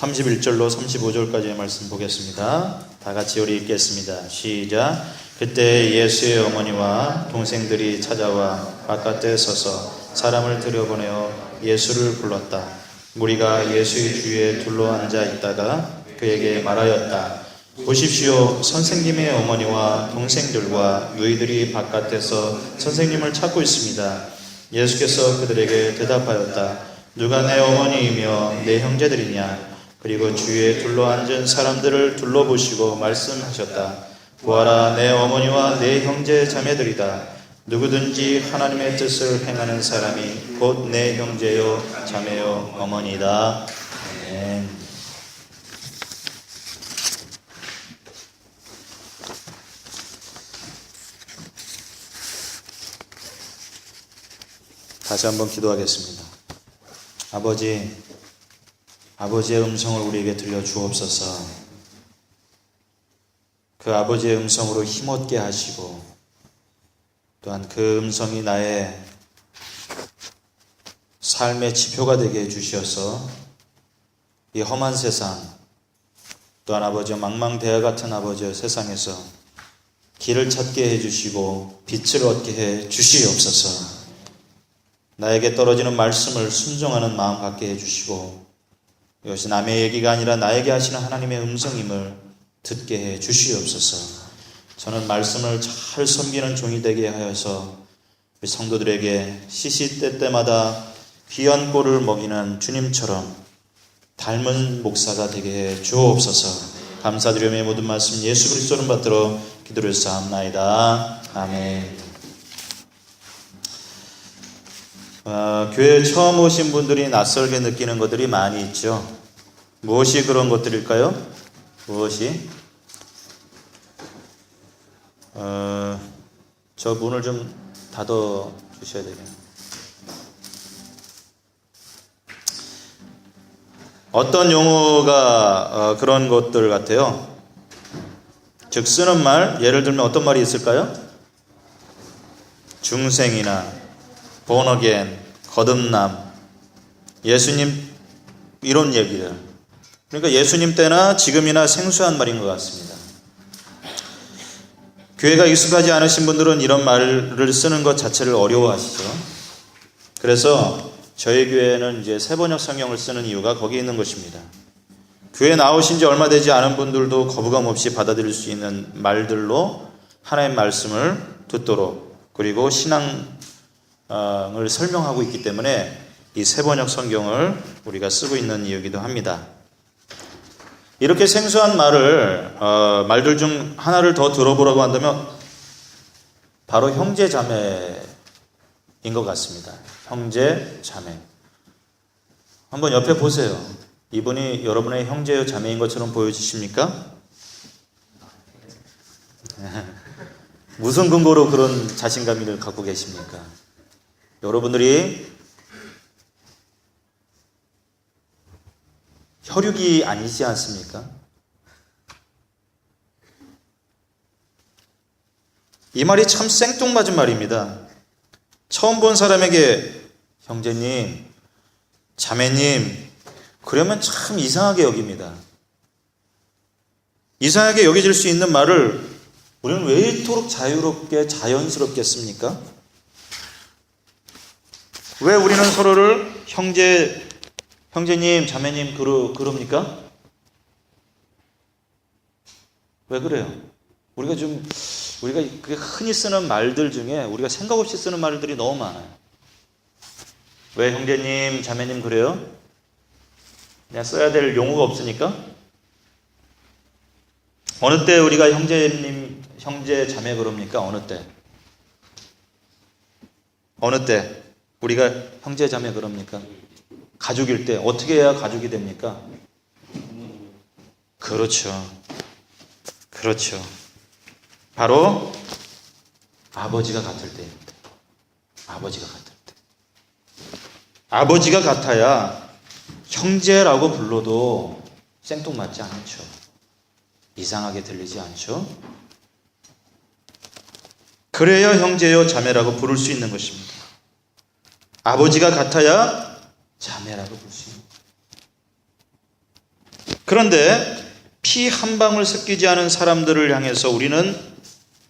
31절로 35절까지의 말씀 보겠습니다. 다 같이 우리 읽겠습니다. 시작. 그때 예수의 어머니와 동생들이 찾아와 바깥에 서서 사람을 들여보내어 예수를 불렀다. 무리가 예수의 주위에 둘러앉아 있다가 그에게 말하였다. 보십시오. 선생님의 어머니와 동생들과 누이들이 바깥에서 선생님을 찾고 있습니다. 예수께서 그들에게 대답하였다. 누가 내 어머니이며 내 형제들이냐? 그리고 주위에 둘러앉은 사람들을 둘러보시고 말씀하셨다. 보아라, 내 어머니와 내 형제 자매들이다. 누구든지 하나님의 뜻을 행하는 사람이 곧 내 형제요 자매요 어머니다. 아멘. 다시 한번 기도하겠습니다. 아버지의 음성을 우리에게 들려주옵소서. 그 아버지의 음성으로 힘없게 하시고 또한 그 음성이 나의 삶의 지표가 되게 해주셔서 이 험한 세상 또한 아버지의 망망대해 같은 아버지의 세상에서 길을 찾게 해주시고 빛을 얻게 해주시옵소서. 나에게 떨어지는 말씀을 순종하는 마음 갖게 해주시고 이것이 남의 얘기가 아니라 나에게 하시는 하나님의 음성임을 듣게 해 주시옵소서. 저는 말씀을 잘 섬기는 종이 되게 하여서 우리 성도들에게 시시때때마다 귀한 꼴을 먹이는 주님처럼 닮은 목사가 되게 해 주옵소서. 감사드리며 모든 말씀 예수 그리스도를 받들어 기도를 쌓옵나이다. 아멘. 교회에 처음 오신 분들이 낯설게 느끼는 것들이 많이 있죠. 무엇이 그런 것들일까요? 무엇이? 저 문을 좀 닫아 주셔야 되겠네요. 어떤 용어가 그런 것들 같아요. 즉 쓰는 말, 예를 들면 어떤 말이 있을까요? 중생이나 born again, 거듭남, 예수님 이런 얘기들. 그러니까 예수님 때나 지금이나 생소한 말인 것 같습니다. 교회가 익숙하지 않으신 분들은 이런 말을 쓰는 것 자체를 어려워하시죠. 그래서 저희 교회는 이제 새번역 성경을 쓰는 이유가 거기에 있는 것입니다. 교회 나오신 지 얼마 되지 않은 분들도 거부감 없이 받아들일 수 있는 말들로 하나님의 말씀을 듣도록 그리고 신앙을 설명하고 있기 때문에 이 새번역 성경을 우리가 쓰고 있는 이유이기도 합니다. 이렇게 생소한 말들 중 하나를 더 들어보라고 한다면 바로 형제 자매인 것 같습니다. 형제 자매. 한번 옆에 보세요. 이분이 여러분의 형제요 자매인 것처럼 보여지십니까? 무슨 근거로 그런 자신감을 갖고 계십니까? 여러분들이 혈육이 아니지 않습니까? 이 말이 참 생뚱맞은 말입니다. 처음 본 사람에게 형제님, 자매님 그러면 참 이상하게 여깁니다. 이상하게 여겨질 수 있는 말을 우리는 왜 이토록 자유롭게 자연스럽게 씁니까? 왜 우리는 서로를 형제님, 자매님 그럽니까? 왜 그래요? 우리가 흔히 쓰는 말들 중에 우리가 생각 없이 쓰는 말들이 너무 많아요. 왜 형제님, 자매님 그래요? 그냥 써야 될 용어가 없으니까? 어느 때 우리가 형제, 자매 그럽니까? 어느 때? 어느 때 우리가 형제, 자매 그럽니까? 가족일 때 어떻게 해야 가족이 됩니까? 그렇죠. 바로 아버지가 같을 때입니다. 아버지가 같아야 형제라고 불러도 생뚱맞지 않죠. 이상하게 들리지 않죠. 그래야 형제요 자매라고 부를 수 있는 것입니다. 아버지가 같아야 자매라고 부를 수 있는 것입니다. 그런데 피 한 방울 섞이지 않은 사람들을 향해서 우리는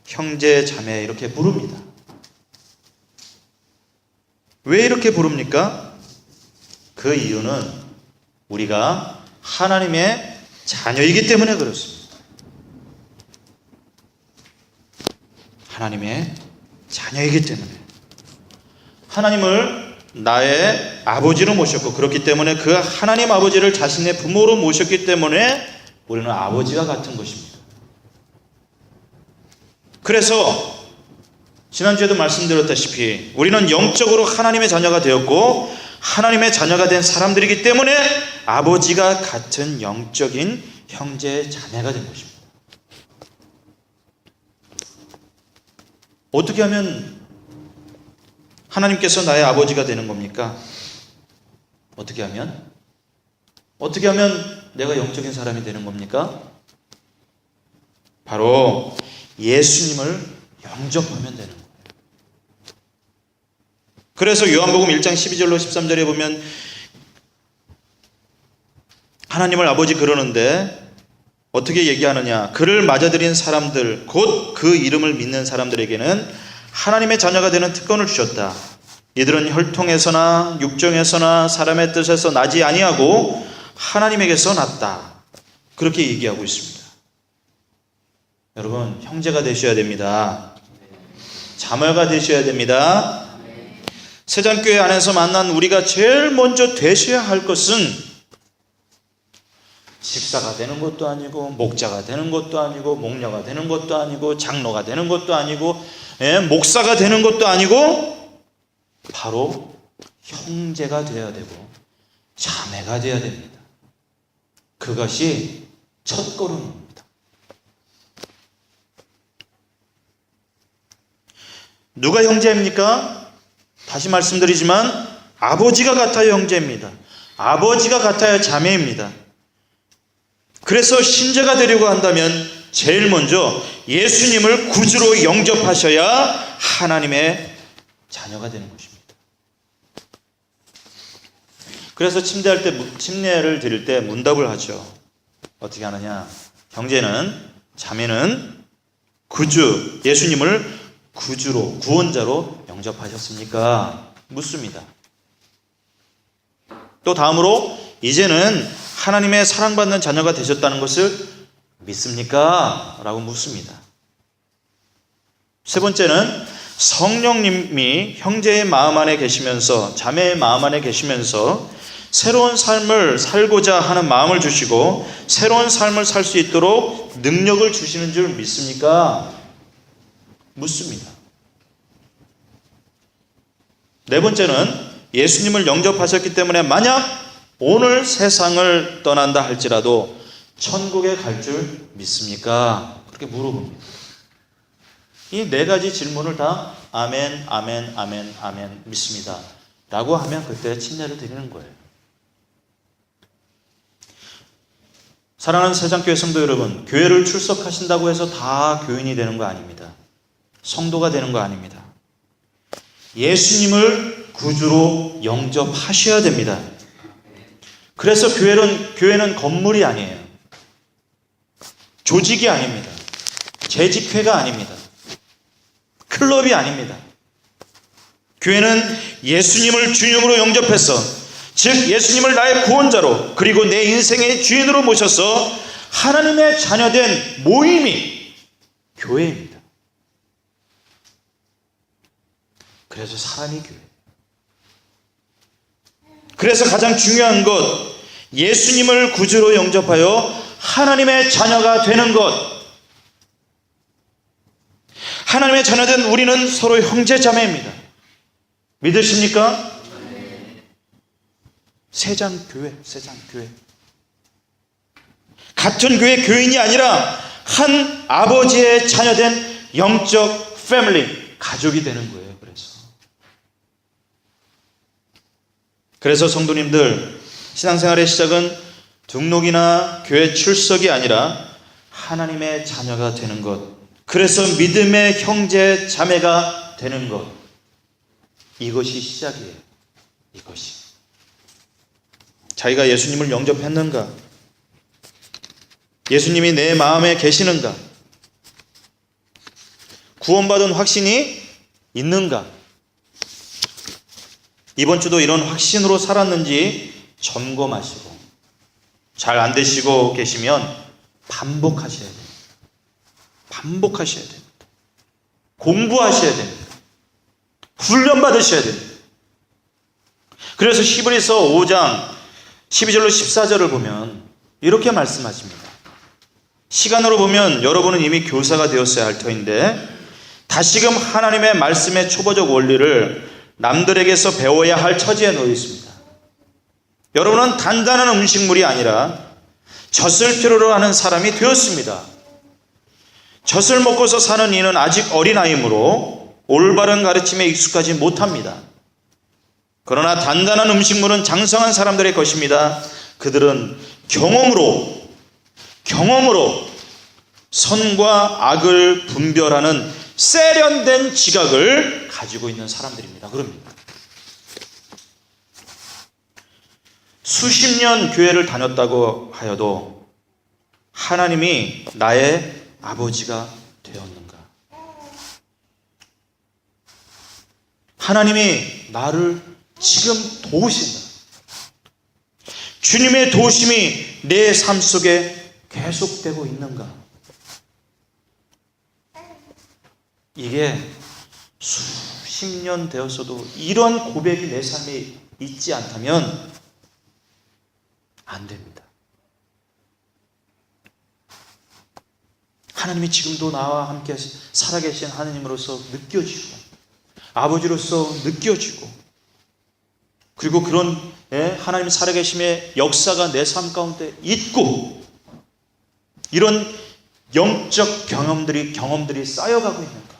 형제 자매 이렇게 부릅니다. 왜 이렇게 부릅니까? 그 이유는 우리가 하나님의 자녀이기 때문에 그렇습니다. 하나님의 자녀이기 때문에. 하나님을 나의 아버지로 모셨고, 그렇기 때문에 그 하나님 아버지를 자신의 부모로 모셨기 때문에 우리는 아버지가 같은 것입니다. 그래서 지난주에도 말씀드렸다시피 우리는 영적으로 하나님의 자녀가 되었고 하나님의 자녀가 된 사람들이기 때문에 아버지가 같은 영적인 형제 자매가 된 것입니다. 어떻게 하면 하나님께서 나의 아버지가 되는 겁니까? 어떻게 하면 내가 영적인 사람이 되는 겁니까? 바로 예수님을 영접하면 되는 거예요. 그래서 요한복음 1장 12절로 13절에 보면 하나님을 아버지 그러는데 어떻게 얘기하느냐? 그를 맞아들인 사람들, 곧 그 이름을 믿는 사람들에게는 하나님의 자녀가 되는 특권을 주셨다. 이들은 혈통에서나 육정에서나 사람의 뜻에서 나지 아니하고 하나님에게서 났다. 그렇게 얘기하고 있습니다. 여러분, 형제가 되셔야 됩니다. 자매가 되셔야 됩니다. 세잔교회 안에서 만난 우리가 제일 먼저 되셔야 할 것은 집사가 되는 것도 아니고 목자가 되는 것도 아니고 목녀가 되는 것도 아니고 장로가 되는 것도 아니고 목사가 되는 것도 아니고 바로 형제가 되어야 되고 자매가 되어야 됩니다. 그것이 첫걸음입니다. 누가 형제입니까? 다시 말씀드리지만 아버지가 같아야 형제입니다. 아버지가 같아야 자매입니다. 그래서 신자가 되려고 한다면 제일 먼저 예수님을 구주로 영접하셔야 하나님의 자녀가 되는 것입니다. 그래서 침례를 드릴 때 문답을 하죠. 어떻게 하느냐? 형제는, 자매는 구주, 예수님을 구주로, 구원자로 영접하셨습니까? 묻습니다. 또 다음으로 이제는 하나님의 사랑받는 자녀가 되셨다는 것을 믿습니까? 라고 묻습니다. 세 번째는 성령님이 형제의 마음 안에 계시면서, 자매의 마음 안에 계시면서 새로운 삶을 살고자 하는 마음을 주시고 새로운 삶을 살 수 있도록 능력을 주시는 줄 믿습니까? 묻습니다. 네 번째는 예수님을 영접하셨기 때문에 만약 오늘 세상을 떠난다 할지라도 천국에 갈 줄 믿습니까? 그렇게 물어봅니다. 이 네 가지 질문을 다 아멘, 아멘, 아멘, 아멘 믿습니다 라고 하면 그때 침례를 드리는 거예요. 사랑하는 세장교회 성도 여러분, 교회를 출석하신다고 해서 다 교인이 되는 거 아닙니다. 성도가 되는 거 아닙니다. 예수님을 구주로 영접하셔야 됩니다. 그래서 교회는 건물이 아니에요. 조직이 아닙니다. 재직회가 아닙니다. 클럽이 아닙니다. 교회는 예수님을 주님으로 영접해서, 즉 예수님을 나의 구원자로 그리고 내 인생의 주인으로 모셔서 하나님의 자녀된 모임이 교회입니다. 그래서 사람이 교회. 그래서 가장 중요한 것, 예수님을 구주로 영접하여 하나님의 자녀가 되는 것. 하나님의 자녀된 우리는 서로 형제 자매입니다. 믿으십니까? 세장교회. 같은 교회 교인이 아니라 한 아버지의 자녀된 영적 패밀리, 가족이 되는 거예요. 그래서 성도님들, 신앙생활의 시작은 등록이나 교회 출석이 아니라 하나님의 자녀가 되는 것, 그래서 믿음의 형제 자매가 되는 것, 이것이 시작이에요. 이것이. 자기가 예수님을 영접했는가? 예수님이 내 마음에 계시는가? 구원받은 확신이 있는가? 이번 주도 이런 확신으로 살았는지 점검하시고, 잘 안 되시고 계시면 반복하셔야 됩니다. 반복하셔야 됩니다. 공부하셔야 됩니다. 훈련받으셔야 됩니다. 그래서 히브리서 5장 12절로 14절을 보면 이렇게 말씀하십니다. 시간으로 보면 여러분은 이미 교사가 되었어야 할 터인데 다시금 하나님의 말씀의 초보적 원리를 남들에게서 배워야 할 처지에 놓여 있습니다. 여러분은 단단한 음식물이 아니라 젖을 필요로 하는 사람이 되었습니다. 젖을 먹고서 사는 이는 아직 어린아이므로 올바른 가르침에 익숙하지 못합니다. 그러나 단단한 음식물은 장성한 사람들의 것입니다. 그들은 경험으로 선과 악을 분별하는 세련된 지각을 가지고 있는 사람들입니다. 그럽니다. 수십 년 교회를 다녔다고 하여도 하나님이 나의 아버지가 되었는가? 하나님이 나를 지금 도우신다. 주님의 도우심이 내 삶 속에 계속되고 있는가? 이게 수십 년 되었어도 이런 고백이 내 삶에 있지 않다면 안 됩니다. 하나님이 지금도 나와 함께 살아계신 하나님으로서 느껴지고 아버지로서 느껴지고 그리고 그런 하나님 살아계심의 역사가 내 삶 가운데 있고 이런 영적 경험들이 쌓여가고 있는가?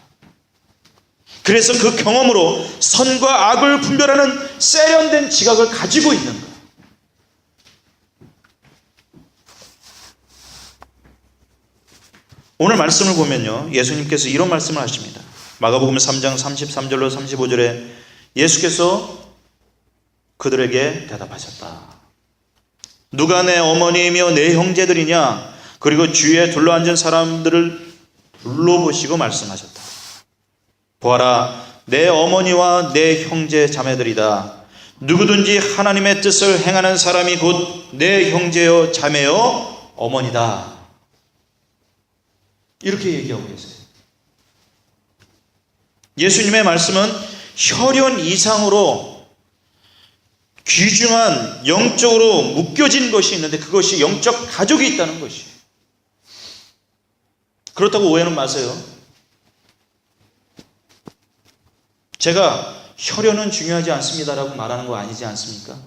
그래서 그 경험으로 선과 악을 분별하는 세련된 지각을 가지고 있는가? 오늘 말씀을 보면요, 예수님께서 이런 말씀을 하십니다. 마가복음 3장 33절로 35절에 예수께서 그들에게 대답하셨다. 누가 내 어머니이며 내 형제들이냐? 그리고 주위에 둘러앉은 사람들을 둘러보시고 말씀하셨다. 보아라, 내 어머니와 내 형제 자매들이다. 누구든지 하나님의 뜻을 행하는 사람이 곧 내 형제요 자매요 어머니다. 이렇게 얘기하고 계세요. 예수님의 말씀은 혈연 이상으로 귀중한 영적으로 묶여진 것이 있는데 그것이 영적 가족이 있다는 것이에요. 그렇다고 오해는 마세요. 제가 혈연은 중요하지 않습니다라고 말하는 거 아니지 않습니까?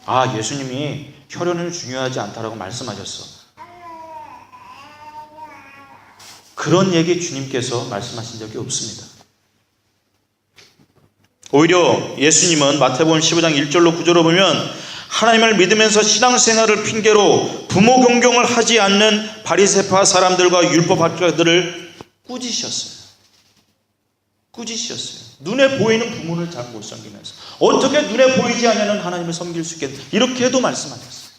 아, 예수님이 혈연은 중요하지 않다라고 말씀하셨어. 그런 얘기 주님께서 말씀하신 적이 없습니다. 오히려 예수님은 마태복음 15장 1절로 9절로 보면 하나님을 믿으면서 신앙생활을 핑계로 부모 경경을 하지 않는 바리새파 사람들과 율법학자들을 꾸짖으셨어요. 눈에 보이는 부모를 잘 못 섬기면서 어떻게 눈에 보이지 않는 하나님을 섬길 수 있겠냐, 이렇게도 말씀하셨어요.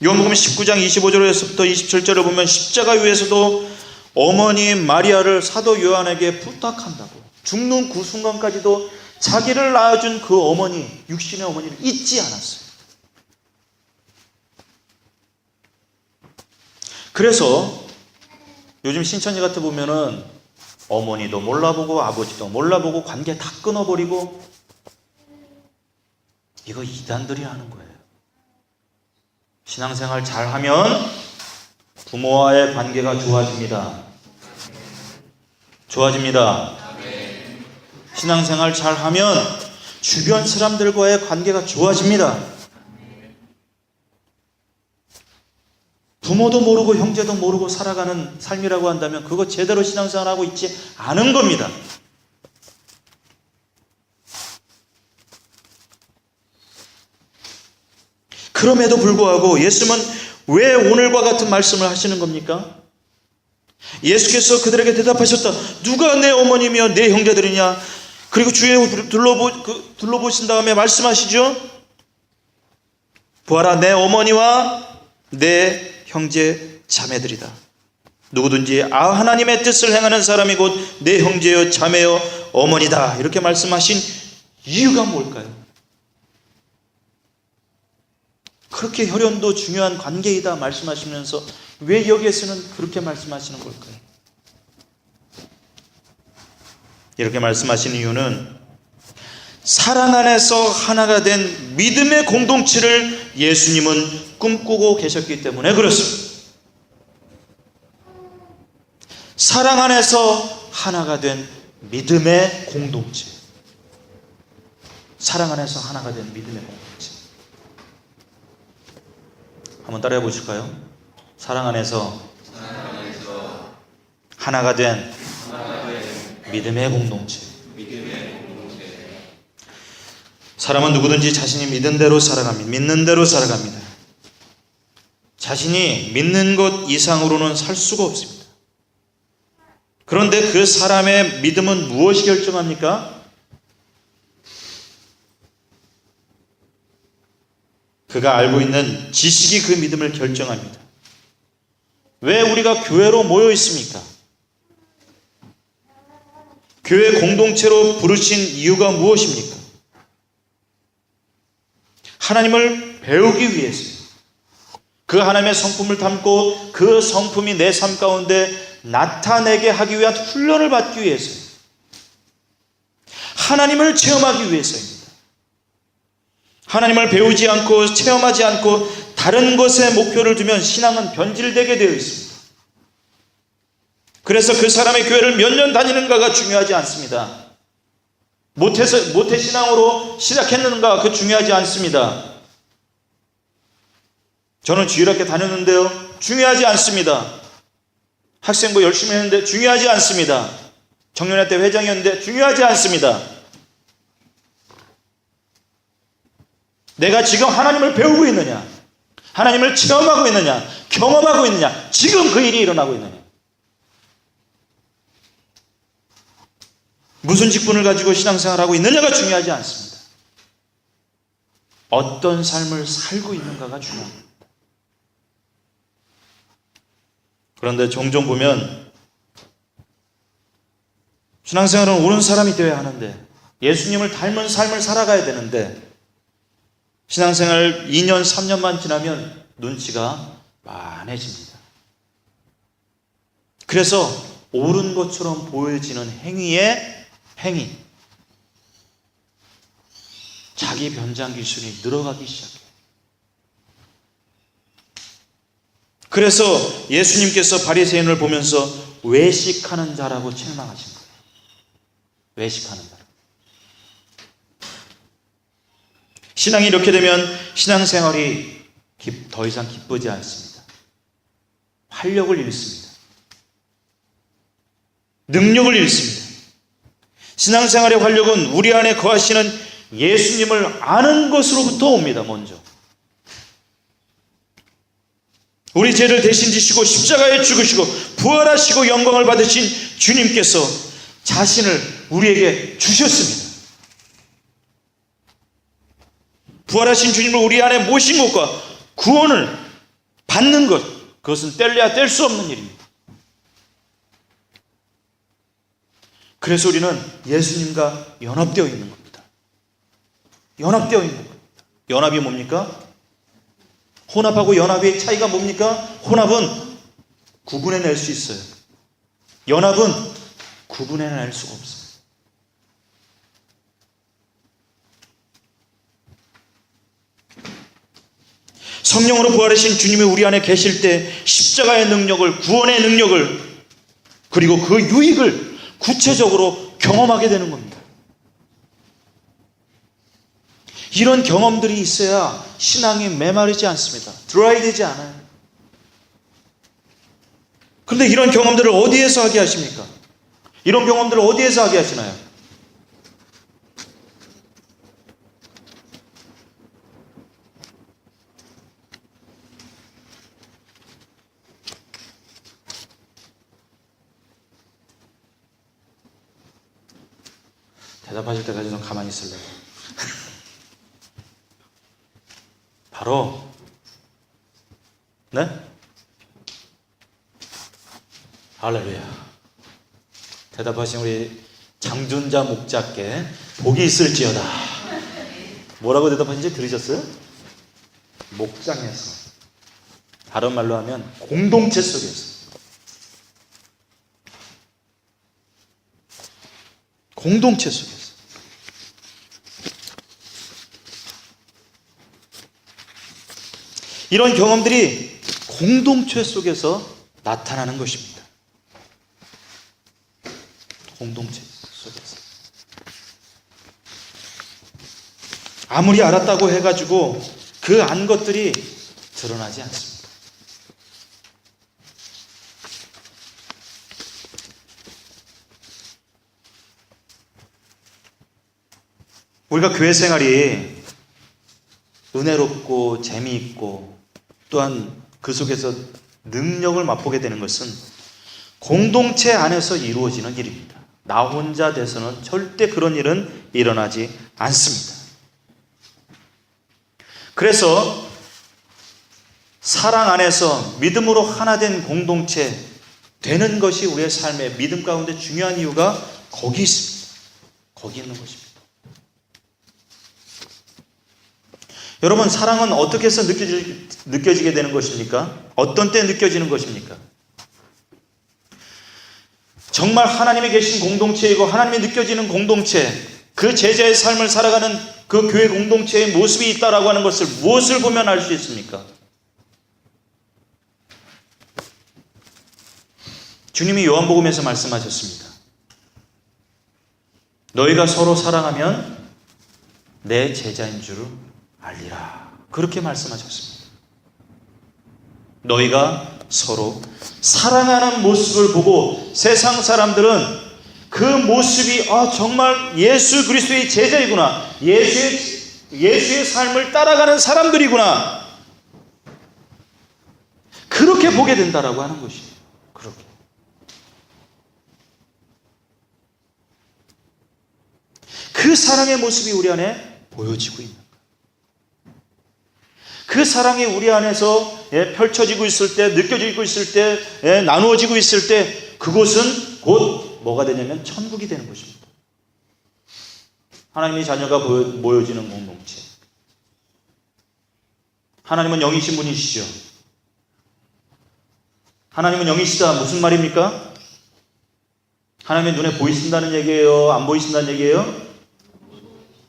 요한복음 19장 25절에서부터 27절을 보면 십자가 위에서도 어머니 마리아를 사도 요한에게 부탁한다고, 죽는 그 순간까지도 자기를 낳아준 그 어머니, 육신의 어머니를 잊지 않았어요. 그래서 요즘 신천지 같은 보면은 어머니도 몰라보고 아버지도 몰라보고 관계 다 끊어버리고, 이거 이단들이 하는 거예요. 신앙생활 잘하면 부모와의 관계가 좋아집니다. 신앙생활 잘하면 주변 사람들과의 관계가 좋아집니다. 부모도 모르고 형제도 모르고 살아가는 삶이라고 한다면 그거 제대로 신앙생활하고 있지 않은 겁니다. 그럼에도 불구하고 예수님은 왜 오늘과 같은 말씀을 하시는 겁니까? 예수께서 그들에게 대답하셨다. 누가 내 어머니며 내 형제들이냐? 그리고 주위에 둘러보신 다음에 말씀하시죠. 보아라, 내 어머니와 내 형제 자매들이다. 누구든지 하나님의 뜻을 행하는 사람이 곧 내 형제여 자매여 어머니다. 이렇게 말씀하신 이유가 뭘까요? 그렇게 혈연도 중요한 관계이다 말씀하시면서 왜 여기에서는 그렇게 말씀하시는 걸까요? 이렇게 말씀하시는 이유는 사랑 안에서 하나가 된 믿음의 공동체를 예수님은 꿈꾸고 계셨기 때문에 그렇습니다. 사랑 안에서 하나가 된 믿음의 공동체. 사랑 안에서 하나가 된 믿음의 공동체. 한번 따라해 보실까요? 사랑 안에서 하나가 된 믿음의 공동체. 사람은 누구든지 자신이 믿는 대로 살아갑니다. 믿는 대로 살아갑니다. 자신이 믿는 것 이상으로는 살 수가 없습니다. 그런데 그 사람의 믿음은 무엇이 결정합니까? 그가 알고 있는 지식이 그 믿음을 결정합니다. 왜 우리가 교회로 모여 있습니까? 교회 공동체로 부르신 이유가 무엇입니까? 하나님을 배우기 위해서요. 그 하나님의 성품을 담고 그 성품이 내 삶 가운데 나타내게 하기 위한 훈련을 받기 위해서요. 하나님을 체험하기 위해서입니다. 하나님을 배우지 않고 체험하지 않고 다른 것에 목표를 두면 신앙은 변질되게 되어 있습니다. 그래서 그 사람의 교회를 몇 년 다니는가가 중요하지 않습니다. 모태신앙으로 시작했는가 그 중요하지 않습니다. 저는 주일학교 다녔는데요, 중요하지 않습니다. 학생부 열심히 했는데 중요하지 않습니다. 청년회 때 회장이었는데 중요하지 않습니다. 내가 지금 하나님을 배우고 있느냐, 하나님을 체험하고 있느냐, 경험하고 있느냐, 지금 그 일이 일어나고 있느냐, 무슨 직분을 가지고 신앙생활하고 있느냐가 중요하지 않습니다. 어떤 삶을 살고 있는가가 중요합니다. 그런데 종종 보면 신앙생활은 옳은 사람이 되어야 하는데, 예수님을 닮은 삶을 살아가야 되는데, 신앙생활 2년, 3년만 지나면 눈치가 만해집니다. 그래서 옳은 것처럼 보여지는 행위, 자기 변장 기술이 늘어가기 시작해요. 그래서 예수님께서 바리새인을 보면서 외식하는 자라고 책망하신 거예요. 외식하는 자. 신앙이 이렇게 되면 신앙생활이 더 이상 기쁘지 않습니다. 활력을 잃습니다. 능력을 잃습니다. 신앙생활의 활력은 우리 안에 거하시는 예수님을 아는 것으로부터 옵니다. 먼저 우리 죄를 대신 지시고 십자가에 죽으시고 부활하시고 영광을 받으신 주님께서 자신을 우리에게 주셨습니다. 부활하신 주님을 우리 안에 모신 것과 구원을 받는 것, 그것은 뗄래야 뗄 수 없는 일입니다. 그래서 우리는 예수님과 연합되어 있는 겁니다. 연합되어 있는 겁니다. 연합이 뭡니까? 혼합하고 연합의 차이가 뭡니까? 혼합은 구분해낼 수 있어요. 연합은 구분해낼 수가 없어요. 성령으로 부활하신 주님이 우리 안에 계실 때 십자가의 능력을, 구원의 능력을, 그리고 그 유익을 구체적으로 경험하게 되는 겁니다. 이런 경험들이 있어야 신앙이 메마르지 않습니다. 드라이 되지 않아요. 그런데 이런 경험들을 어디에서 하게 하십니까? 이런 경험들을 어디에서 하게 하시나요? 대답하실 때까지 좀 가만히 있을래요. 바로 바로 네? 할렐루야. 대답하신 우리 장준자 목자께 복이 있을지어다. 뭐라고 대답하신지 들으셨어요? 목장에서, 다른 말로 하면 공동체 속에서, 공동체 속에서. 이런 경험들이 공동체 속에서 나타나는 것입니다. 공동체 속에서. 아무리 알았다고 해가지고 그 안 것들이 드러나지 않습니다. 우리가 교회 생활이 은혜롭고 재미있고 또한 그 속에서 능력을 맛보게 되는 것은 공동체 안에서 이루어지는 일입니다. 나 혼자 돼서는 절대 그런 일은 일어나지 않습니다. 그래서 사랑 안에서 믿음으로 하나 된 공동체 되는 것이 우리의 삶의 믿음 가운데 중요한 이유가 거기 있습니다. 거기 있는 것입니다. 여러분, 사랑은 어떻게 해서 느껴지게 되는 것입니까? 어떤 때 느껴지는 것입니까? 정말 하나님이 계신 공동체이고 하나님이 느껴지는 공동체, 그 제자의 삶을 살아가는 그 교회 공동체의 모습이 있다라고 하는 것을 무엇을 보면 알 수 있습니까? 주님이 요한복음에서 말씀하셨습니다. 너희가 서로 사랑하면 내 제자인 줄 알리라. 그렇게 말씀하셨습니다. 너희가 서로 사랑하는 모습을 보고 세상 사람들은 그 모습이 정말 예수 그리스도의 제자이구나, 예수의 삶을 따라가는 사람들이구나, 그렇게 보게 된다라고 하는 것이에요. 그렇게. 그 사랑의 모습이 우리 안에 보여지고 있는 거예요. 그 사랑이 우리 안에서 펼쳐지고 있을 때, 느껴지고 있을 때, 나누어지고 있을 때, 그곳은 곧 뭐가 되냐면 천국이 되는 것입니다. 하나님의 자녀가 모여지는 공동체. 하나님은 영이신 분이시죠. 하나님은 영이시다. 무슨 말입니까? 하나님의 눈에 보이신다는 얘기예요? 안 보이신다는 얘기예요?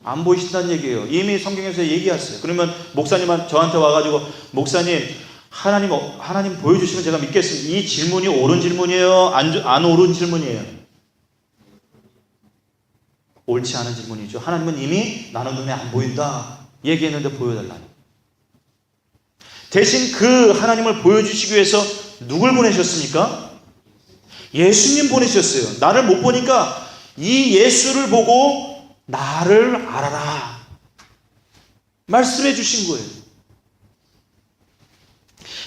안 보이신다는 얘기예요. 이미 성경에서 얘기했어요. 그러면 목사님은 저한테 와가지고, 목사님, 하나님 보여주시면 제가 믿겠습니다. 이 질문이 옳은 질문이에요? 안 옳은 질문이에요? 옳지 않은 질문이죠. 하나님은 이미 나는 눈에 안 보인다 얘기했는데 보여달라니. 대신 그 하나님을 보여주시기 위해서 누굴 보내셨습니까? 예수님 보내셨어요. 나를 못 보니까 이 예수를 보고 나를 알아라 말씀해 주신 거예요.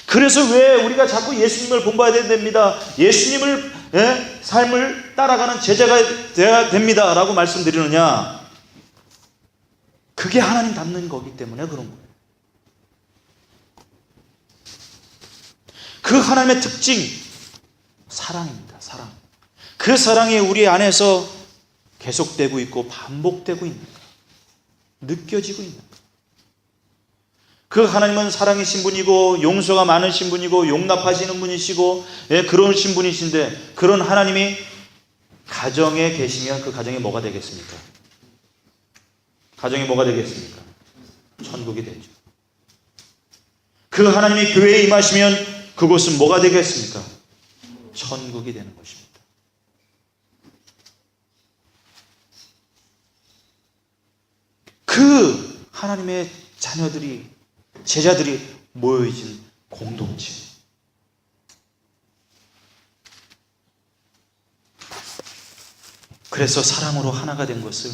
그래서 왜 우리가 자꾸 예수님을 본받아야 됩니다, 예수님을 삶을 따라가는 제자가 되어야 됩니다 라고 말씀드리느냐? 그게 하나님 닮는 거기 때문에 그런 거예요. 그 하나님의 특징, 사랑입니다. 사랑. 그 사랑이 우리 안에서 계속되고 있고 반복되고 있는 거예요. 느껴지고 있는 거예요. 그 하나님은 사랑이신 분이고 용서가 많으신 분이고 용납하시는 분이시고 그러신 분이신데, 그런 하나님이 가정에 계시면 그 가정이 뭐가 되겠습니까? 가정이 뭐가 되겠습니까? 천국이 되죠. 그 하나님이 교회에 임하시면 그곳은 뭐가 되겠습니까? 천국이 되는 것입니다. 그 하나님의 자녀들이, 제자들이 모여있는 공동체. 그래서 사랑으로 하나가 된 것을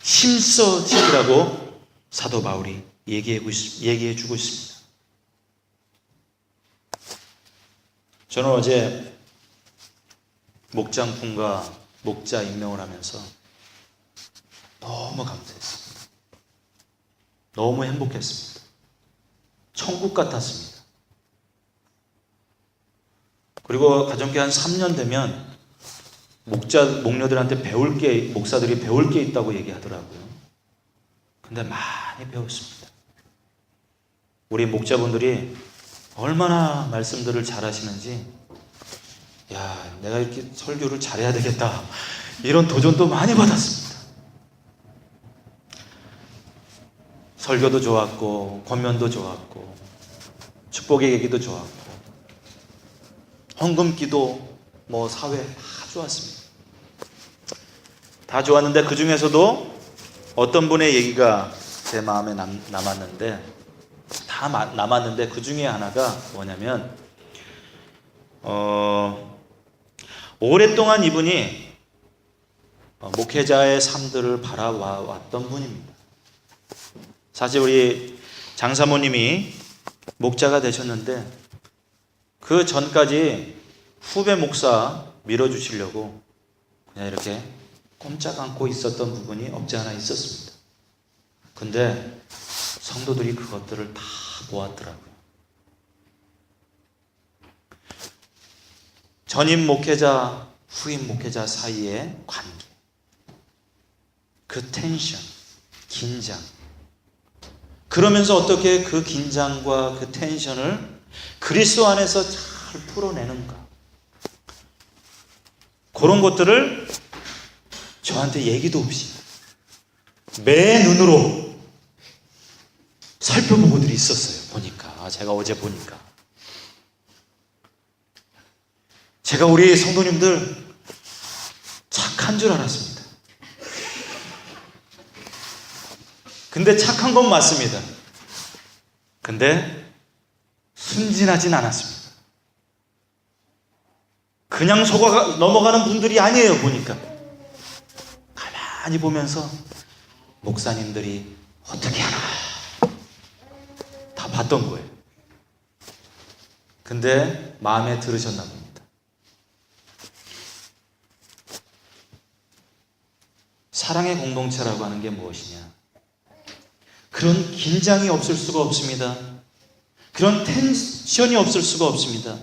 힘써 지키라고 사도 바울이 얘기해 주고 있습니다. 저는 어제 목장fun과 목자 임명을 하면서 너무 감사했습니다. 너무 행복했습니다. 천국 같았습니다. 그리고 가정교회 한 3년 되면 목녀들한테 목사들이 배울 게 있다고 얘기하더라고요. 근데 많이 배웠습니다. 우리 목자분들이 얼마나 말씀들을 잘하시는지, 야, 내가 이렇게 설교를 잘해야 되겠다, 이런 도전도 많이 받았습니다. 설교도 좋았고, 권면도 좋았고, 축복의 얘기도 좋았고, 헌금기도 사회 다 좋았습니다. 다 좋았는데 그 중에서도 어떤 분의 얘기가 제 마음에 남았는데, 다 남았는데 그 중에 하나가 뭐냐면, 오랫동안 이분이 목회자의 삶들을 바라왔던 분입니다. 사실 우리 장사모님이 목자가 되셨는데 그 전까지 후배 목사 밀어주시려고 그냥 이렇게 꼼짝 않고 있었던 부분이 없지 않아 있었습니다. 근데 성도들이 그것들을 다 보았더라고요. 전임 목회자, 후임 목회자 사이의 관계, 그 텐션, 긴장, 그러면서 어떻게 그 긴장과 그 텐션을 그리스도 안에서 잘 풀어내는가, 그런 것들을 저한테 얘기도 없이 매 눈으로 살펴보고들이 있었어요. 제가 어제 보니까 제가 우리 성도님들 착한 줄 알았습니다. 근데 착한 건 맞습니다. 근데 순진하진 않았습니다. 그냥 속아 넘어가는 분들이 아니에요. 보니까 가만히 보면서 목사님들이 어떻게 하나 다 봤던 거예요. 근데 마음에 들으셨나 봅니다. 사랑의 공동체라고 하는 게 무엇이냐? 그런 긴장이 없을 수가 없습니다. 그런 텐션이 없을 수가 없습니다.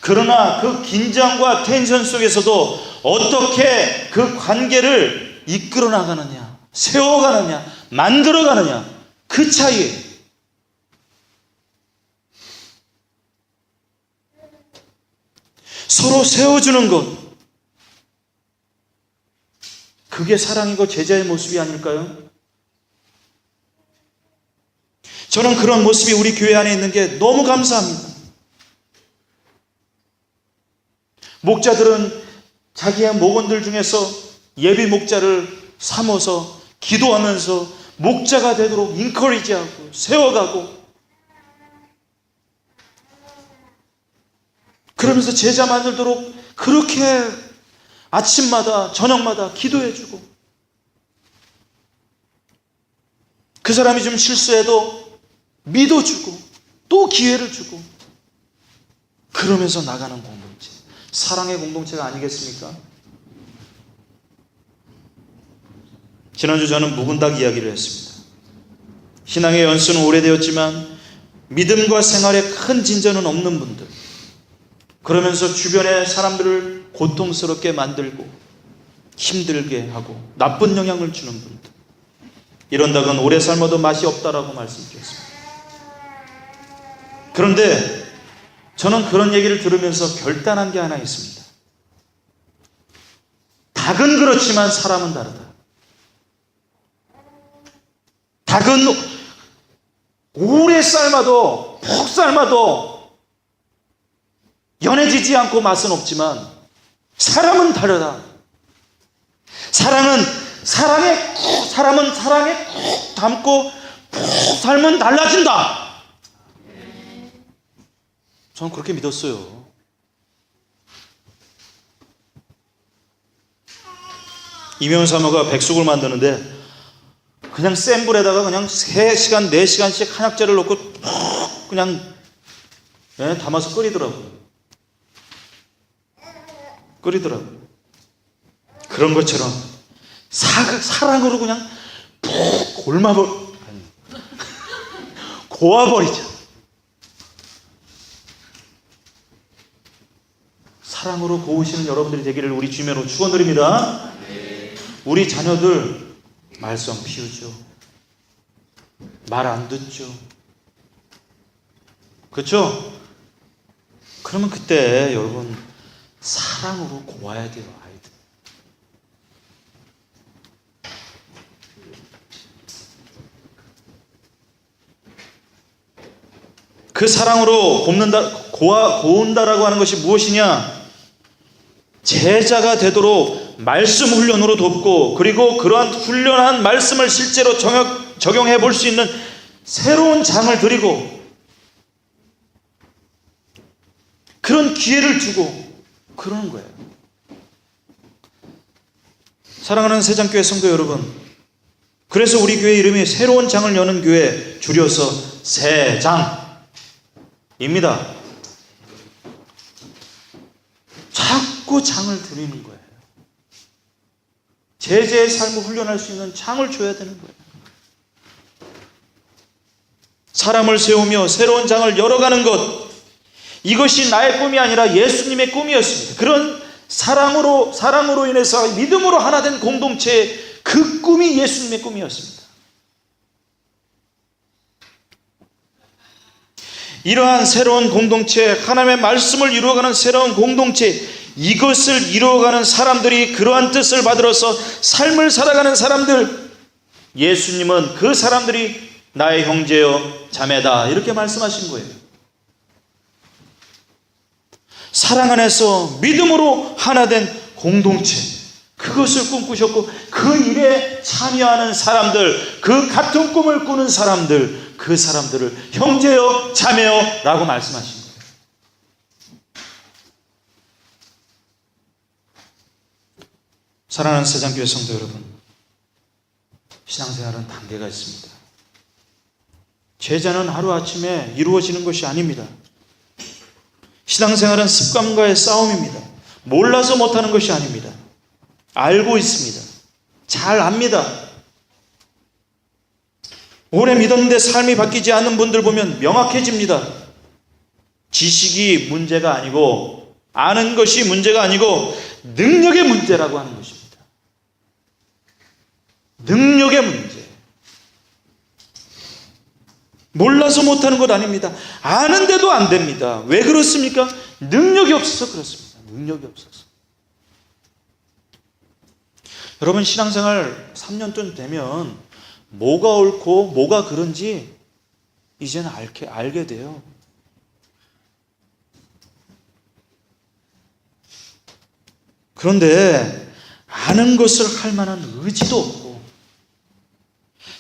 그러나 그 긴장과 텐션 속에서도 어떻게 그 관계를 이끌어 나가느냐, 세워가느냐, 만들어가느냐, 그 차이에 서로 세워주는 것, 그게 사랑이고 제자의 모습이 아닐까요? 저는 그런 모습이 우리 교회 안에 있는 게 너무 감사합니다. 목자들은 자기의 목원들 중에서 예비 목자를 삼아서 기도하면서 목자가 되도록 인커리지하고 세워가고, 그러면서 제자 만들도록 그렇게 아침마다 저녁마다 기도해주고, 그 사람이 좀 실수해도 믿어주고 또 기회를 주고, 그러면서 나가는 공동체, 사랑의 공동체가 아니겠습니까? 지난주 저는 묵은닭 이야기를 했습니다. 신앙의 연수는 오래되었지만 믿음과 생활에 큰 진전은 없는 분들, 그러면서 주변의 사람들을 고통스럽게 만들고 힘들게 하고 나쁜 영향을 주는 분들, 이런 닭은 오래 삶아도 맛이 없다라고 말씀드렸습니다. 그런데 저는 그런 얘기를 들으면서 결단한 게 하나 있습니다. 닭은 그렇지만 사람은 다르다. 닭은 오래 삶아도, 푹 삶아도 연해지지 않고 맛은 없지만 사람은 다르다. 사람은 사랑에 푹 담고 푹 살면 달라진다. 저는 그렇게 믿었어요. 이명훈 사모가 백숙을 만드는데 그냥 센 불에다가 그냥 3시간, 4시간씩 한약재를 넣고 푹 그냥 담아서 끓이더라고요. 그런 것처럼 사랑으로 그냥 푹 고아버리자. 사랑으로 고우시는 여러분들이 되기를 우리 주님으로 축원드립니다. 우리 자녀들 말썽 피우죠. 말 안 듣죠. 그렇죠? 그러면 그때 여러분 사랑으로 고와야 돼요. 아이들. 그 사랑으로 고운다라고 하는 것이 무엇이냐? 제자가 되도록 말씀 훈련으로 돕고, 그리고 그러한 훈련한 말씀을 실제로 적용해 볼 수 있는 새로운 장을 드리고, 그런 기회를 주고 그러는 거예요. 사랑하는 새장교회 성도 여러분, 그래서 우리 교회 이름이 새로운 장을 여는 교회, 줄여서 새장입니다. 자꾸 장을 드리는 거예요. 제자의 삶을 훈련할 수 있는 장을 줘야 되는 거예요. 사람을 세우며 새로운 장을 열어가는 것, 이것이 나의 꿈이 아니라 예수님의 꿈이었습니다. 그런 사랑으로 인해서 믿음으로 하나 된 공동체의 그 꿈이 예수님의 꿈이었습니다. 이러한 새로운 공동체, 하나님의 말씀을 이루어가는 새로운 공동체, 이것을 이루어가는 사람들이, 그러한 뜻을 받들어서 삶을 살아가는 사람들, 예수님은 그 사람들이 나의 형제여 자매다 이렇게 말씀하신 거예요. 사랑 안에서 믿음으로 하나 된 공동체, 그것을 꿈꾸셨고 그 일에 참여하는 사람들, 그 같은 꿈을 꾸는 사람들, 그 사람들을 형제여 자매여 라고 말씀하신 거예요. 사랑하는 새장교회 성도 여러분, 신앙생활은 단계가 있습니다. 제자는 하루아침에 이루어지는 것이 아닙니다. 신앙생활은 습관과의 싸움입니다. 몰라서 못하는 것이 아닙니다. 알고 있습니다. 잘 압니다. 오래 믿었는데 삶이 바뀌지 않는 분들 보면 명확해집니다. 지식이 문제가 아니고, 아는 것이 문제가 아니고 능력의 문제라고 하는 것입니다. 능력의 문제. 몰라서 못하는 것 아닙니다. 아는데도 안 됩니다. 왜 그렇습니까? 능력이 없어서 그렇습니다. 능력이 없어서. 여러분, 신앙생활 3년쯤 되면 뭐가 옳고 뭐가 그른지 이제는 알게 돼요. 그런데 아는 것을 할 만한 의지도 없고,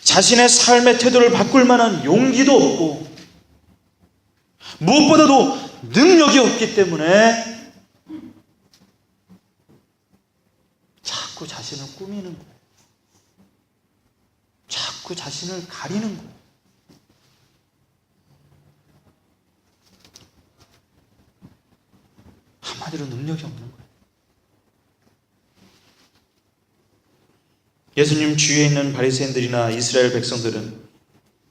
자신의 삶의 태도를 바꿀 만한 용기도 없고, 무엇보다도 능력이 없기 때문에 자꾸 자신을 꾸미는 거예요. 자꾸 자신을 가리는 거예요. 한마디로 능력이 없는 거예요. 예수님 주위에 있는 바리새인들이나 이스라엘 백성들은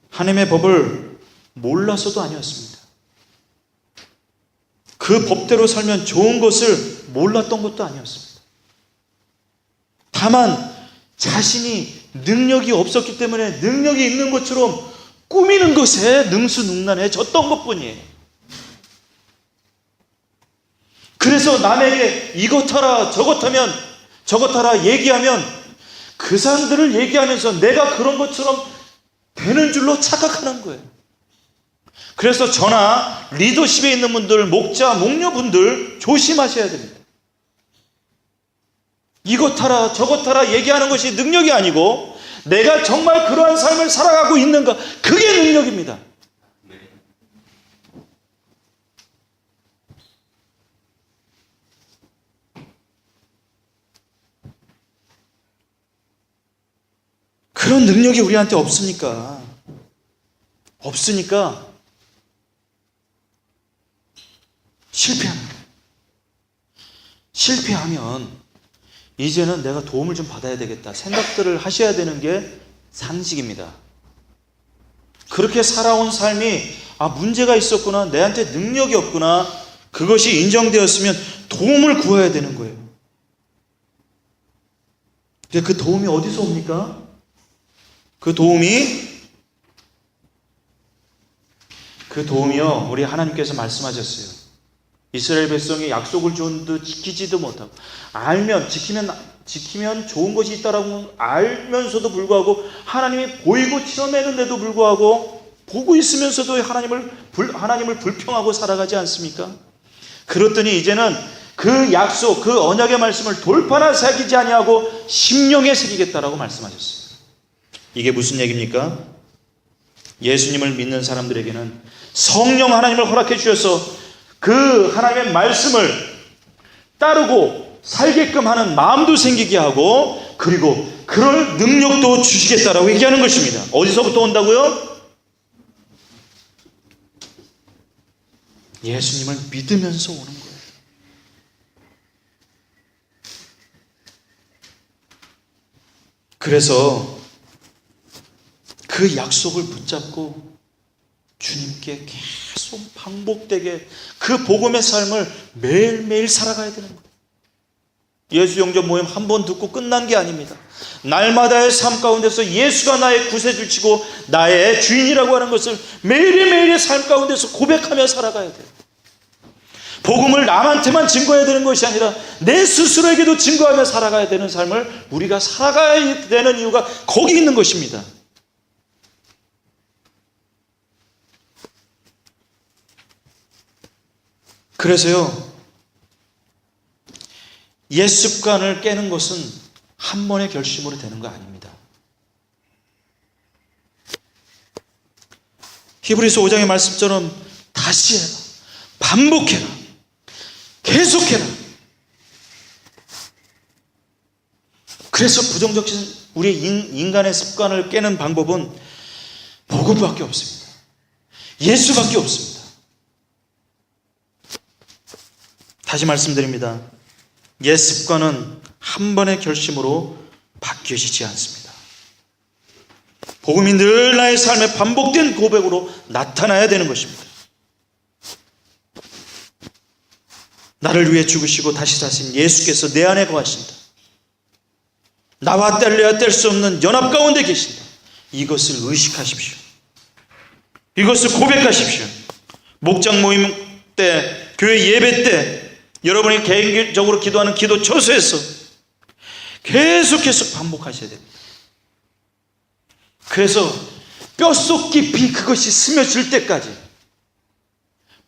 하나님의 법을 몰라서도 아니었습니다. 그 법대로 살면 좋은 것을 몰랐던 것도 아니었습니다. 다만 자신이 능력이 없었기 때문에 능력이 있는 것처럼 꾸미는 것에 능수능란해졌던 것뿐이에요. 그래서 남에게 이것 하라 저것 하라 얘기하면 그 사람들을 얘기하면서 내가 그런 것처럼 되는 줄로 착각하는 거예요. 그래서 저나 리더십에 있는 분들, 목자, 목녀분들 조심하셔야 됩니다. 이것 하라 저것 하라 얘기하는 것이 능력이 아니고, 내가 정말 그러한 삶을 살아가고 있는가, 그게 능력입니다. 그런 능력이 우리한테 없으니까 실패하는 거예요. 실패하면 이제는 내가 도움을 좀 받아야 되겠다 생각들을 하셔야 되는 게 상식입니다. 그렇게 살아온 삶이 문제가 있었구나, 내한테 능력이 없구나, 그것이 인정되었으면 도움을 구해야 되는 거예요. 근데 그 도움이 어디서 옵니까? 그 도움이요, 우리 하나님께서 말씀하셨어요. 이스라엘 백성이 약속을 줬는데 지키지도 못하고, 지키면 좋은 것이 있다라고 알면서도 불구하고, 하나님이 보이고 체험했는데도 불구하고, 보고 있으면서도 하나님을 불평하고 살아가지 않습니까? 그렇더니 이제는 그 약속, 그 언약의 말씀을 돌파나 새기지 아니하고 심령에 새기겠다라고 말씀하셨어요. 이게 무슨 얘기입니까? 예수님을 믿는 사람들에게는 성령 하나님을 허락해 주셔서 그 하나님의 말씀을 따르고 살게끔 하는 마음도 생기게 하고, 그리고 그럴 능력도 주시겠다라고 얘기하는 것입니다. 어디서부터 온다고요? 예수님을 믿으면서 오는 거예요. 그래서 그 약속을 붙잡고 주님께 계속 반복되게 그 복음의 삶을 매일매일 살아가야 되는 거예요. 예수 영접 모임 한 번 듣고 끝난 게 아닙니다. 날마다의 삶 가운데서 예수가 나의 구세주시고 나의 주인이라고 하는 것을 매일매일의 삶 가운데서 고백하며 살아가야 돼요. 복음을 남한테만 증거해야 되는 것이 아니라 내 스스로에게도 증거하며 살아가야 되는 삶을 우리가 살아가야 되는 이유가 거기 있는 것입니다. 그래서요, 옛 습관을 깨는 것은 한 번의 결심으로 되는 거 아닙니다. 히브리서 5장의 말씀처럼 다시 해라, 반복해라, 계속해라. 그래서 부정적인 우리 인간의 습관을 깨는 방법은 복음밖에 없습니다. 예수밖에 없습니다. 다시 말씀드립니다. 옛 습관은 한 번의 결심으로 바뀌어지지 않습니다. 복음이 늘 나의 삶에 반복된 고백으로 나타나야 되는 것입니다. 나를 위해 죽으시고 다시 사신 예수께서 내 안에 거하신다. 나와 뗄래야 뗄 수 없는 연합 가운데 계신다. 이것을 의식하십시오. 이것을 고백하십시오. 목장 모임 때, 교회 예배 때, 여러분이 개인적으로 기도하는 기도 처소에서 계속 반복하셔야 됩니다. 그래서 뼛속 깊이 그것이 스며질 때까지,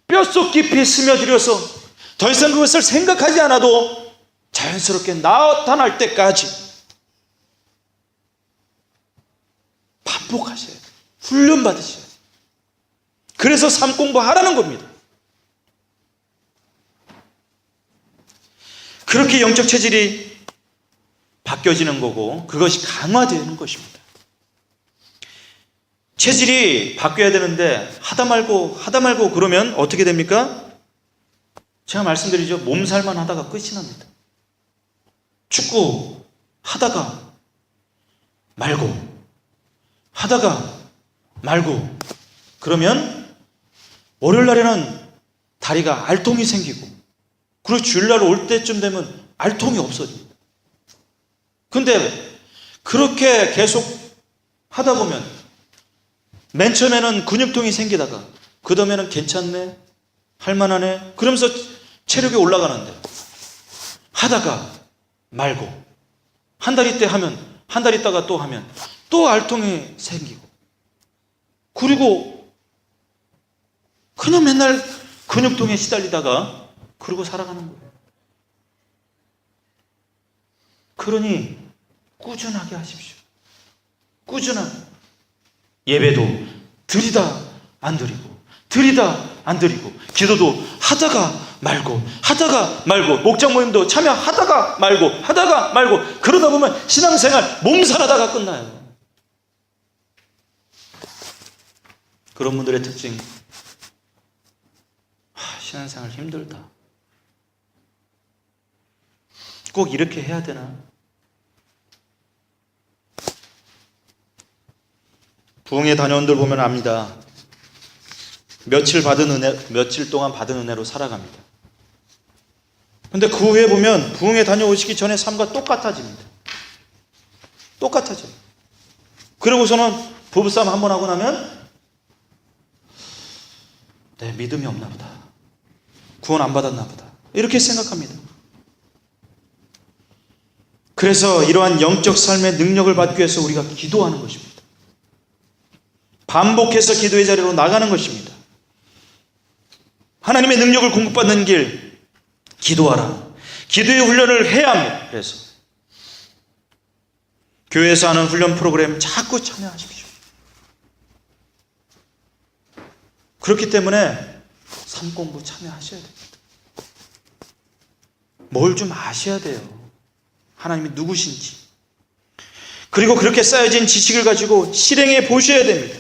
뼛속 깊이 스며들어서 더 이상 그것을 생각하지 않아도 자연스럽게 나타날 때까지 반복하셔야 돼요. 훈련 받으셔야 돼요. 그래서 삶 공부하라는 겁니다. 그렇게 영적 체질이 바뀌어지는 거고, 그것이 강화되는 것입니다. 체질이 바뀌어야 되는데 하다 말고 그러면 어떻게 됩니까? 제가 말씀드리죠. 몸살만 하다가 끝이 납니다. 축구 하다가 말고 그러면 월요일 날에는 다리가 알통이 생기고, 그리고 주일날 올 때쯤 되면 알통이 없어집니다. 근데 그렇게 계속 하다 보면 맨 처음에는 근육통이 생기다가 그 다음에는 괜찮네, 할만하네, 그러면서 체력이 올라가는데, 하다가 말고 한 달 있다가 또 하면 또 알통이 생기고, 그리고 그냥 맨날 근육통에 시달리다가 그러고 살아가는 거예요. 그러니 꾸준하게 하십시오. 꾸준하게. 예배도 드리다 안 드리고, 기도도 하다가 말고, 목장 모임도 참여하다가 말고, 그러다 보면 신앙생활 몸살하다가 끝나요. 그런 분들의 특징, 신앙생활 힘들다, 꼭 이렇게 해야 되나? 부흥회 다녀온들 보면 압니다. 며칠 동안 받은 은혜로 살아갑니다. 근데 그 후에 보면 부흥회 다녀오시기 전에 삶과 똑같아집니다. 똑같아져요. 그러고서는 부부싸움 한 번 하고 나면 내 믿음이 없나 보다. 구원 안 받았나 보다. 이렇게 생각합니다. 그래서 이러한 영적 삶의 능력을 받기 위해서 우리가 기도하는 것입니다. 반복해서 기도의 자리로 나가는 것입니다. 하나님의 능력을 공급받는 길, 기도하라. 기도의 훈련을 해야 합니다. 그래서 교회에서 하는 훈련 프로그램 자꾸 참여하십시오. 그렇기 때문에 삶 공부 참여하셔야 됩니다. 뭘 좀 아셔야 돼요. 하나님이 누구신지. 그리고 그렇게 쌓여진 지식을 가지고 실행해 보셔야 됩니다.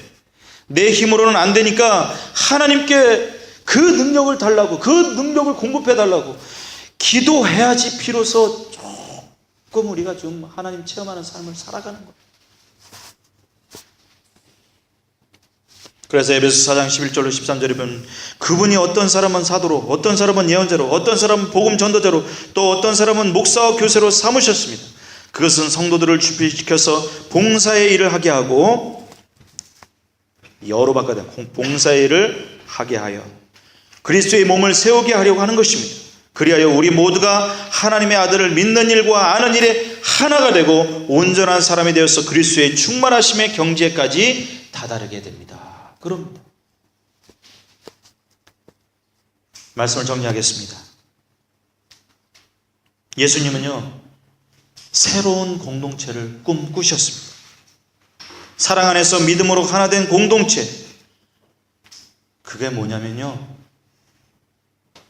내 힘으로는 안 되니까 하나님께 그 능력을 달라고, 그 능력을 공급해 달라고 기도해야지 비로소 조금 우리가 좀 하나님 체험하는 삶을 살아가는 거예요. 그래서 에베소 4장 11절로 13절에 보면 그분이 어떤 사람은 사도로, 어떤 사람은 예언자로, 어떤 사람은 복음 전도자로, 또 어떤 사람은 목사와 교사로 삼으셨습니다. 그것은 성도들을 주필시켜서 봉사의 일을 하게 하고, 여러 바꿔야 봉사의 일을 하게 하여 그리스도의 몸을 세우게 하려고 하는 것입니다. 그리하여 우리 모두가 하나님의 아들을 믿는 일과 아는 일에 하나가 되고 온전한 사람이 되어서 그리스도의 충만하심의 경지에까지 다다르게 됩니다. 그럽니다. 말씀을 정리하겠습니다. 예수님은요, 새로운 공동체를 꿈꾸셨습니다. 사랑 안에서 믿음으로 하나 된 공동체. 그게 뭐냐면요,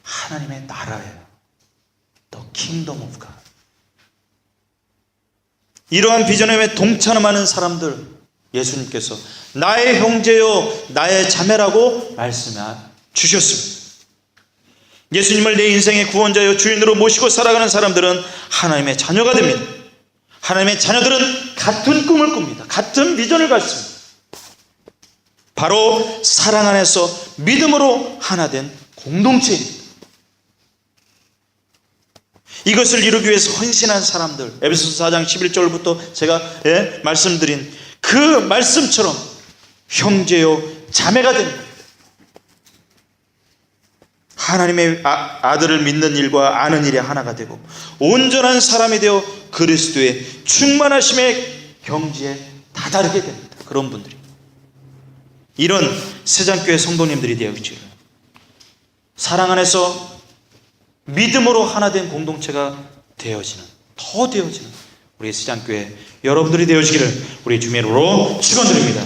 하나님의 나라예요. The Kingdom of God. 이러한 비전에 동참하는 사람들, 예수님께서 나의 형제요 나의 자매라고 말씀해 주셨습니다. 예수님을 내 인생의 구원자요 주인으로 모시고 살아가는 사람들은 하나님의 자녀가 됩니다. 하나님의 자녀들은 같은 꿈을 꿉니다. 같은 비전을 갖습니다. 바로 사랑 안에서 믿음으로 하나 된 공동체입니다. 이것을 이루기 위해서 헌신한 사람들, 에베소서 4장 11절부터 제가 말씀드린 그 말씀처럼 형제요 자매가 됩니다. 하나님의 아들을 믿는 일과 아는 일에 하나가 되고 온전한 사람이 되어 그리스도의 충만하심의 경지에 다다르게 됩니다. 그런 분들이, 이런 세장교회 성도님들이 되어지기를, 사랑 안에서 믿음으로 하나 된 공동체가 되어지는, 더 되어지는 우리 세장교회 여러분들이 되어지기를 우리 주님으로 축원드립니다.